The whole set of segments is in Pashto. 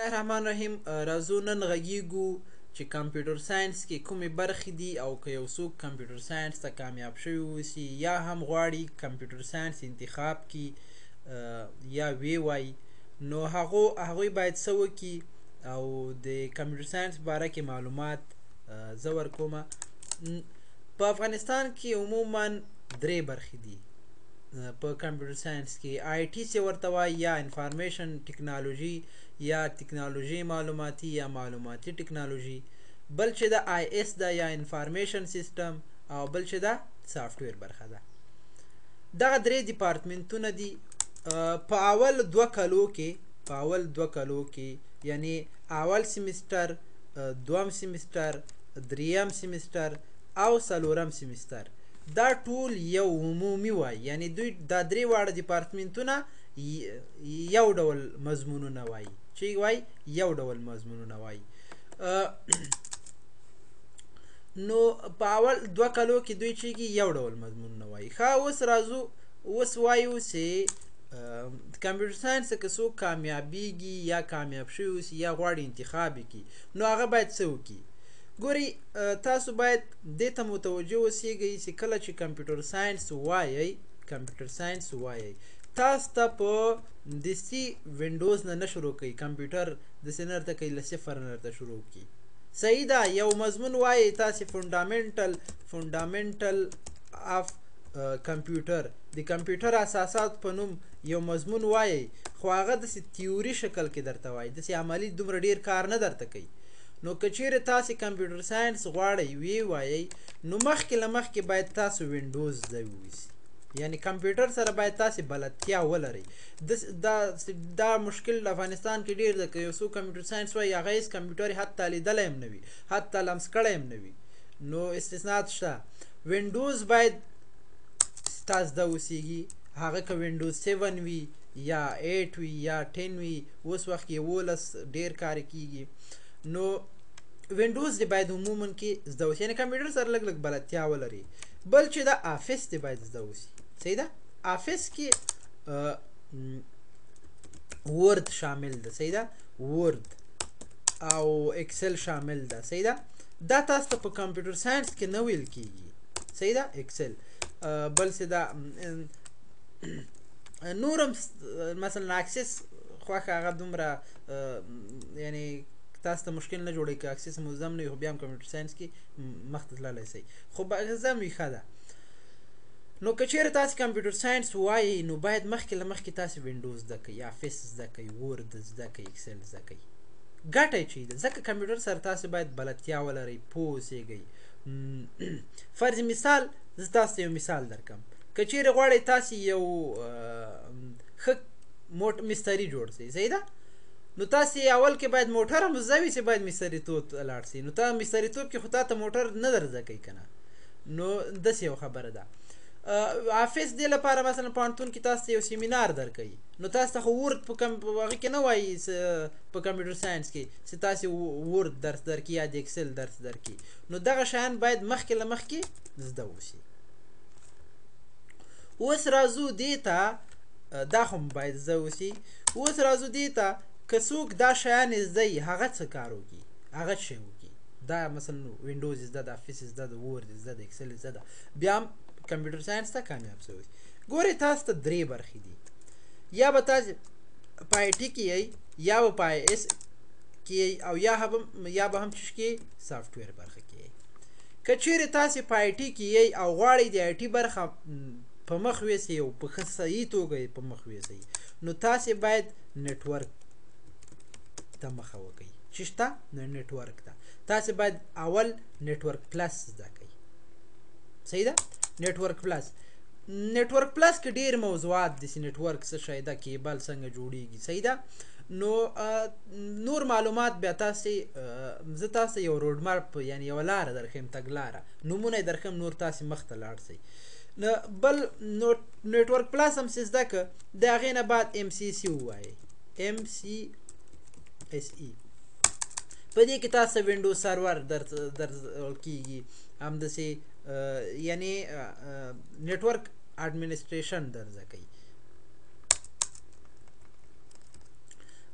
الله الرحمن الرحیم راځو نن غږیږو چې کمپیوټر ساینس کې کومې برخې دي او که یو څوک کمپیوټر ساینس ته کامیاب شوی اوسي یا هم غواړي کمپیوټر ساینس انتخاب کړي یا وی وایي نو هغوی باید څه وکړي او د کمپیوټر ساینس باره کې معلومات زه ورکومه. په افغانستان کې عموما درې برخې دي په کمپیوټر ساینس کې. آی ټي څه ورته وایي یا انفارمیشن ټیکنالوژي یا ټیکنالوژي معلوماتي یا معلوماتي ټیکنالوژي، بل چې د آی اس ده یا انفارمیشن سیستم، او بل چې د سافټویر برخه ده. دغه درې ډیپارټمنټونه دي. په اول دوه کلو کې یعنی اول سیمستر، دوم سیمستر، دریم سیمستر او څلورم سیمستر دا ټول یو عمومي وای، یعنی دوی دا درې واړه ډیپارټمنټونه یو ډول مضمونونه وای. چې وای یو ډول مضمونونه وای. نو په اول دوه کلو کې دوی چې یو ډول مضمونونه وای. اوس راځو اوس وایو چې کمپیوټر ساینس که څوک کامیابیږي یا کامیاب شوی اوسي یا غواړي انتخاب وکړي نو هغه باید څه وکړي. ګوري تاسو باید دې ته متوجه اوسئ چې کله چې کمپیوټر ساینس وایي تاسو ته په دسي وینډوز نه شروع کوي. کمپیوټر دسې نه درته کوي له صفر نه درته شروع کړي. صحیح ده، یو مضمون وایي تاسې فونډامنټل اف کمپیوټر، د کمپیوټر اساسات په نوم یو مضمون وایي، خو هغه داسې تیوري شکل کې درته وایي، داسې عملي دومره ډیر کار نه درته کوي. نو که چیرې تاسې کمپیوټر ساینس غواړئ وی وایئ نو مخکې له مخکې باید تاسو وینډوز زده وویسئ، یعنی کمپیوټر سره باید تاسې بلدتیا ولرئ. دا مشکل افغانستان کې ډیر ده، که یو څوک کمپیوټر ساینس وایي هغه هیڅ کمپیوټر حتی لیدلی هم نه وي، حتی لمس کړی هم نه وي. نو استثنات شته. وینډوز باید تاسو زده اوسیږي، هغه که وینډوز 7 وي یا 8 وي یا 10 وي، اوس وخت کې 11 ډیر کار کیږي. نو وینډوز دی باید عموما کې زده اوسي، یعنی کمپیوټر سره لږ بلدتیا ولري. بل چې د آفس دی باید زده اوسي. صحیح ده، آفس کې ورد شامل ده. صحیح ده، ورد او اکسل شامل ده. صحیح ده، دا تاسو ته په کمپیوټر ساینس کې نه ویل کیږي. صحیح ده، اکسل. بل څه ده نورم مثلا اکسس خوښه هغه دومره یعنی تاسو ته مشکل نه جوړوي، که اکسس ملزم نه وي خو بیا هم کمپیوټر ساینس کې مخته تللی شئ، خو ملزم وي ښه ده. نو که چیرې تاسې کمپیوټر ساینس وایي نو باید مخکې له مخکې تاسې وینډوز زده کوئ، آفس زده کوئ، ورد زده کوئ، اکسل زده کوئ. ګټه یې چې ده ځکه کمپیوټر سره تاسې باید بلدتیا ولرئ، پوه اوسېږئ. فرض مثال زه تاسو ته یو مثال درکړم. که چیرې غواړئ تاسې یو ښه مستري جوړ شئ، صحیح ده، نو تاسې اول کې باید موټر هم زده وي چې باید مستریتوب ته لاړ شئ. نو تا مستریتوب کې خو تا ته موټر نه در زده کوي که نه، نو داسې یو خبره ده. آفس دې لپاره مثلا پوهنتون کې تاسو ته یو سیمینار درکوي، نو تاسو ته خو ورد په هغې کې نه وایي په کمپیوټر ساینس کې چې تاسې ورد درس درکړي یا د اکسل درس درکړي. نو دغه شیان باید مخکې له مخکې زده اوسي. اوس راځو دې ته، دا خو باید زده اوسي. اوس راځو دې ته که څوک دا شیان زده یي هغه څه کار وکړي، هغه څه شی وکړي. دا مثلا وینډوز زده ده، آفس زده ده، ورد زده ده، اکسل زده ده، بیا هم کمپیوټر ساینس ته کامیاب شوی. ګورئ تاسو ته درې برخې دي، یا به تاسې په آی ټي کې یئ، یا به په آی اس کې یئ، او یا به هم چې کې سافټویر برخه کې یئ. که چیرې تاسې په آی ټي کې یئ او غواړئ د آی ټي برخه په مخ ویسئ او په ښه صحیح توګه یې په مخ ویسئ نو تاسې باید نیټورک ته مخه وکئ. چې شته نو نیټورک ته تاسې باید اول نیټورک پلس زده کئ. صحیح ده، نیټورک پلس کې ډیر موضوعات دي چې نیټورک څه شی ده، کیبل څنګه جوړیږي. صحیح ده، نو نور معلومات بیا زه تاسو یو روډ ماپ یعنی یوه لاره درښیم، تګلاره، نومونه یې درښیم، نور تاسې مخته لاړ شئ. بل نیټورک پلس هم چې زده که د هغې نه بعد ام سی سی ووایئ، ام سی اس ای. په دې کې تاسو وینډوز سرور درول کیږي، همداسې یعنی نیټورک اډمنسټریشن در زده کوي.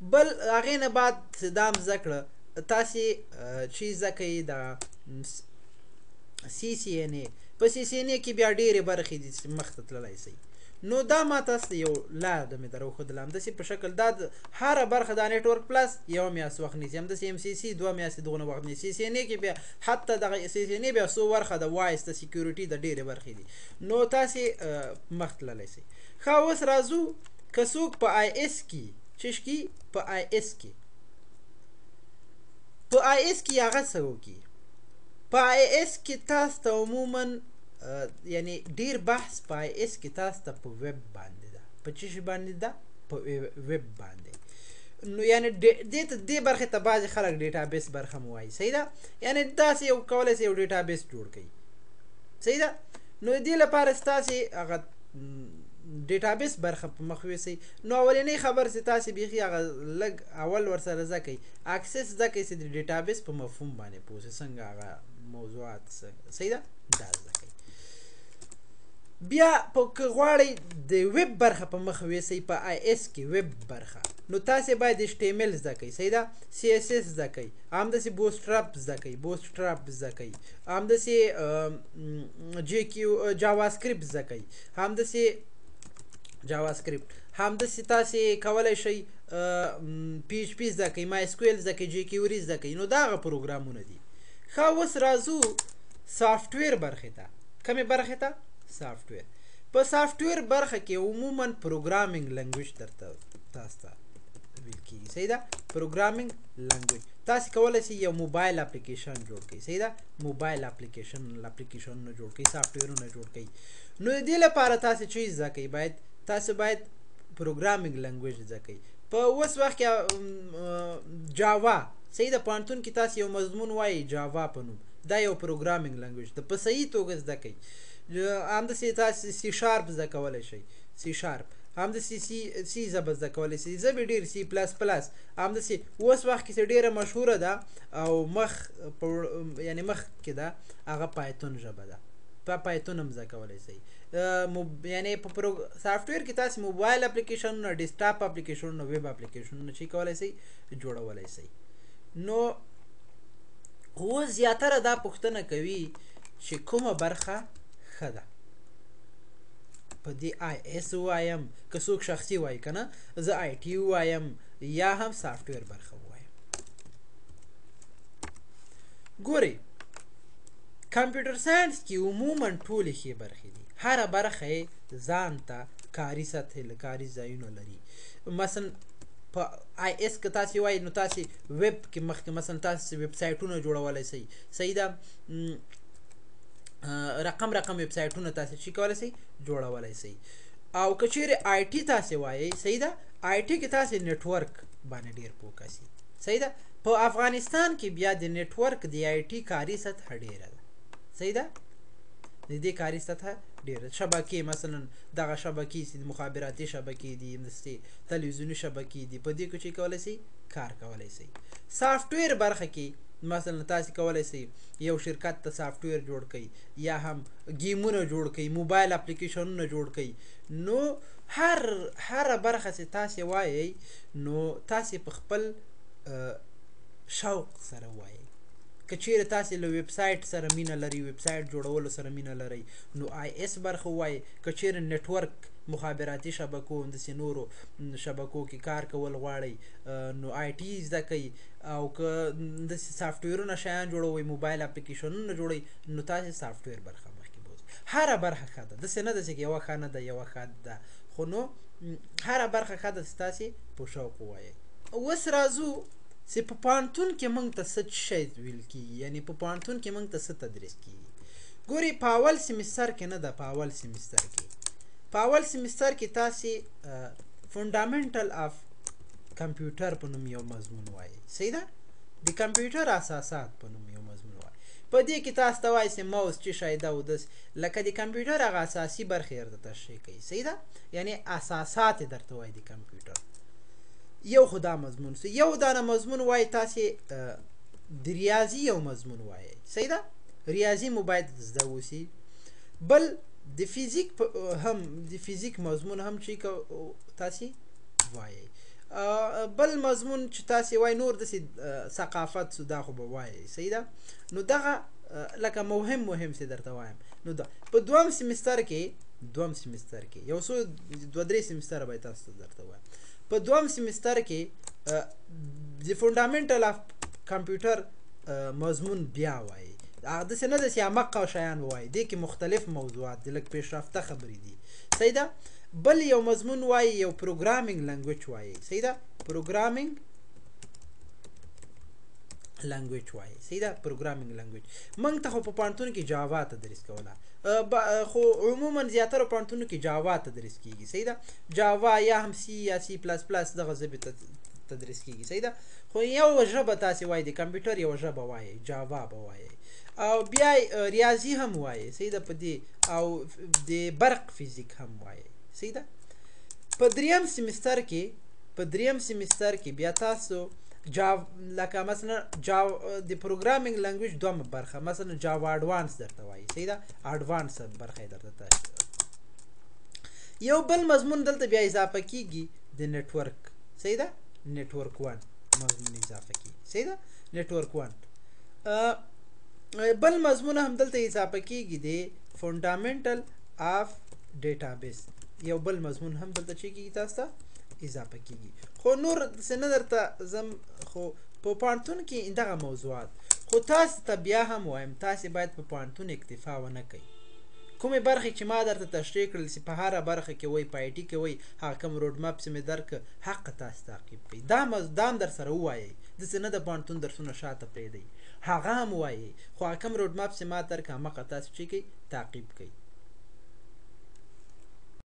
بل هغې نه بعد دا هم زده کړه تاسې چې زده کوئ د CCNA په CCNA کې بیا ډېرې برخې دي چې مخ ته تللی سئ نو دا ما تاسو ته یو لار د مې در وښودله همداسې په شکل دا هره برخه دا نیټورک پلس یوه میاشت وخت نیسي همداسې MCC 2 میاشتې دغونه وخت نیسي CCNA کې بیا حتی دغه CCNA بیا څو برخه د وایس د سیکیورټي د ډېرې برخې دي نو تاسې مخ تللی سئ ښه اوس راځو که څوک په IS کې چش کې په IS کې په IS کې هغه څه وکړي په IS کې تاسو ته عموما یعنی ډیر بحث په IS کې تاسو ته په ویب باندې ده په څه شي باندې ده په ویب باندې نو یعنی دې برخې ته بعضې خلک ډیټابیس برخه مو وایي صحیح ده یعنی داسې یو کولی سئ یو ډیټابیس جوړ کړئ صحیح ده نو دې لپاره ستاسې هغه ډیټابیس برخه په مخ یوسئ نو اولنۍ خبر چې تاسې بیخي هغه لږ اول ورسره زده کوئ اکسس زده کوئ چې د ډیټابیس په مفهوم باندې پوه شئ څنګه هغه موضوعات صحیح ده دا زده کوئ بیا که غواړئ د ویب برخه په مخ یوسئ په IS کې ویب برخه نو تاسې باید HTML زده کوئ صحیح ده CSS زده کوئ همداسې بوتسترپ زده کوئ زده کوئ همداسې جاواسکریپټ زده کوئ همداسې همداسې تاسې کولی شئ PHP زده کوئ MySQL زده کوئ jQuery زده کوئ نو دا هغه پروګرامونه دي ښه اوس راځو سافټویر برخې ته کومې برخې ته سافټویر په سافټویر برخه کې عموما پروګرامینګ لنګویج درته تاسو ته ویل کېږي صحیح ده پروګرامینګ لنګویج تاسې کولی شئ یو موبایل اپلیکیشن جوړ کړئ صحیح ده موبایل اپلیکیشنونه جوړ کړئ سافټویرونه جوړ کړئ نو د دې لپاره تاسې څه زده کوئ تاسو باید پروګرامینګ لنګویج زده کوئ په اوس وخت کې جاوا صحیح ده پوهنتون کې تاسو یو مضمون وایي جاوا په نوم دا یو پروګرامینګ لنګویج ده په صحیح توګه زده کوئ همداسې تاسو C# زده کولی شئ C# همداسې C ژبه زده کولی شئ ژبې ډېر C++ همداسې اوس وخت کې چې ډېره مشهوره ده او یعنې مخ کې ده هغه پایتون ژبه ده په پایتون هم زده کولی شئ یعنې په سافټویر کې تاسو موبایل اپلیکیشنونه ډیسکټاپ اپلیکیشنونه ویب اپلیکیشنونه چې کولی شئ جوړولی شئ نو اوس زیاتره دا پوښتنه کوي چې کومه برخه ښه ده په دې IS ووایم که څوک شخصي وایي که نه زه IT ووایم یا هم سافټویر برخه ووایم ګورئ کمپیوټر ساینس کې عموما ټولې ښې برخې دي هره برخه یې ځان ته کاري سطحې کاري ځایونه لري مثلا په IS که تاسې وایي نو تاسې ویب کې مخکې مثلا تاسې ویب سایټونه جوړولی شئ صحیح ده رقم ویب سایټونه تاسې چې کولی شئ جوړولی شئ او که چیرې IT تاسې وایئ صحیح ده IT کې تاسې نیټورک باندې ډېر فوکس یي صحیح ده په افغانستان کې بیا د نیټورک د IT کاري سطحه ډېره ده صحیح ده د دې کاري سطحه ډېره شبکې مثلا دغه شبکې چې مخابراتي شبکې دي همداسې تلویزیوني شبکې دي په دې کې چې کولی شئ کار کولی شئ سافټویر برخه کې مثلا تاسې کولی شئ یو شرکت ته سافټویر جوړ کړئ یا هم ګیمونه جوړ کړئ موبایل اپلیکیشنونه جوړ کړئ نو هره برخه چې تاسې وایئ نو تاسې په خپل شوق سره وایئ که چیرې تاسې له ویب سایټ سره مینه لرئ ویب سایټ جوړولو سره مینه لرئ نو IS برخه ووایئ که چیرې نیټورک مخابراتي شبکو همداسې نورو شبکو کې کار کول غواړئ نو IT زده کوئ او که داسې سافټویرونه شیان جوړوئ موبایل اپلیکیشنونه جوړئ نو تاسې سافټویر برخه مخکې بوځئ هره برخه ښه ده داسې نه ده چې یوه ښه نه ده یوه ښه ده خو نو هره برخه ښه ده چې تاسې په شوق ووایئ اوس راځو چې په پوهنتون کې موږ ته څه شی ویل کېږي یعنې په پوهنتون کې موږ ته څه تدریس کېږي ګورئ په اول سیمستر کې نه ده په اول سیمستر کې په اول سیمستر کې تاسې فنډامنټل آف کمپیوټر په نوم یو مضمون وایي صحیح ده د کمپیوټر اساسات په نوم یو مضمون وایي په دې کې تاسو ته وایي چې موس چې شی ده او داسې لکه د کمپیوټر هغه اساسي برخې درته تشریح کوي صحیح ده یعنې اساسات یې درته وایي د کمپیوټر یو خو دا مضمون یو دانه مضمون وایي تاسې د ریاضي یو مضمون وایي صحیح ده ریاضي مو باید زده اوسي بل د فیزیک مضمون هم چې تاسې وایي بل مضمون چې تاسې وای نور داسې ثقافت سو دا خو به وایئ صحیح ده نو دغه لکه مهم چې درته وایم نو دا په دوم سیمستر کې یو څو دوه درې سیمستره به تاسو ته درته وایم په دوم سیمستر کې د فونډامنټل اف کمپیوټر مضمون بیا وایي داسې نه ده چې عمقه شیان ووایي دې کې مختلف موضوعات دي لږ پیشرفته خبرې دي صحیح ده بل یو مضمون وایي یو پروګرامینګ لنګویج وایي صحیح ده پروګرامینګ لنګویج وایي صحیح ده پروګرامینګ لنګویج موږ ته خو په پوهنتون کې جاوا تدریس کوله خو عموما زیاتره پوهنتونو کې جاوا تدریس کیږي صحیح ده جاوا یا هم سی یا سی پلس پلس دغه ژبې تدریس کیږي صحیح ده خو یو ژبه تاسې وایي د کمپیوټر یو ژبه وایي جاوا به وایي او بیا ریاضي هم وایي صحیح ده په دې او د برق فیزیک هم وایي صحیح ده په دریم سیمستر کې بیا تاسو لکه مثلا د پروګرامینګ لنګویج دومره برخه مثلا جاوا اډوانس درته وایي صحیح ده اډوانس برخه یې درته یو بل مضمون دلته بیا اضافه کیږي د نیټورک صحیح ده نیټورک 1 مضمون اضافه کیږي صحیح ده نیټورک 1 بل مضمون هم دلته اضافه کیږي د فونډامنټل اف ډیټابیس یو بل مضمون هم دلته چې کیږي تاسو ته اضافه کیږي خو نور څه نه درته زم خو په پوهنتون کې دغه موضوعات خو تاسو ته بیا هم وایم تاسې باید په پوهنتون اکتفا ونه کوئ کومې برخې چې ما درته تشریح کړل چې په هره برخه کې وای په آی ټي کې وای هغه کوم روډ ماپ چې مې درکړه حق تاسو تعقیب کړئ دا هم در سره ووایئ داسې نه د پوهنتون درسونه شاته پرېږدئ هغه هم وایئ خو هغه کوم روډ ماپ چې ما درکړه هماغه تاسو چې کوئ تعقیب کړئ